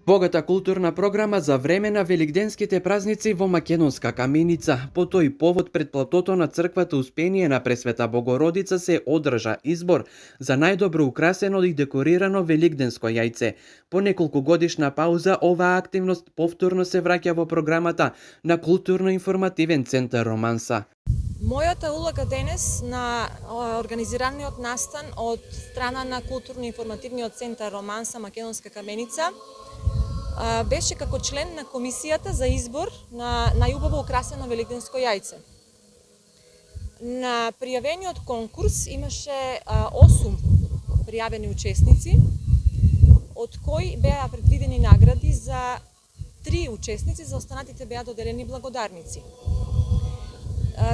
Богата културна програма за време на великденските празници во Македонска Каменица. По тој повод пред платото на црквата Успение на Пресвета Богородица се одржа избор за најдобро украсено и декорирано великденско јајце. По неколку годишна пауза оваа активност повторно се враќа во програмата на Културно-информативен центар Романса. Мојата улога денес на организираниот настан од страна на Културно-информативниот центар Романса Македонска Каменица беше како член на комисијата за избор на најубаво украсено великденско јајце. На пријавениот конкурс имаше 8 пријавени учесници, од кои беа предвидени награди за 3 учесници, за останатите беа доделени благодарници.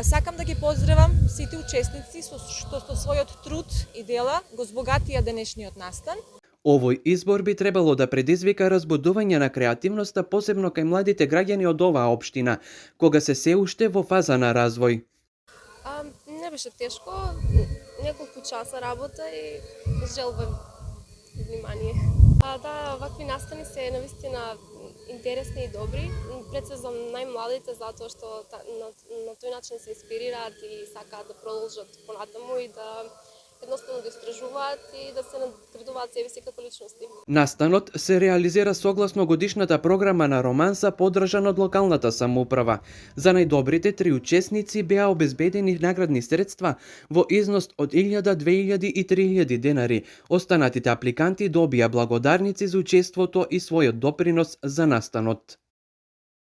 Сакам да ги поздравам сите учесници што со својот труд и дела го збогатија денешниот настан. Овој избор би требало да предизвика разбудување на креативноста, посебно кај младите граѓани од оваа општина, кога се уште во фаза на развој. Не беше тешко, неколку часа работа и желбам внимание. Да, вакви настани се навистина интересни и добри, пред се за најмладите, затоа што на тој начин се инспирираат и сакаат да продолжат понатаму и да едноставно да истражуваат и да се надградуваат себе си како личности. Настанот се реализира согласно годишната програма на Романса, поддржана од локалната самоуправа. За најдобрите 3 учесници беа обезбедени наградни средства во износ од 1000, 2000 и 3000 денари. Останатите апликанти добија благодарници за учеството и својот допринос за настанот.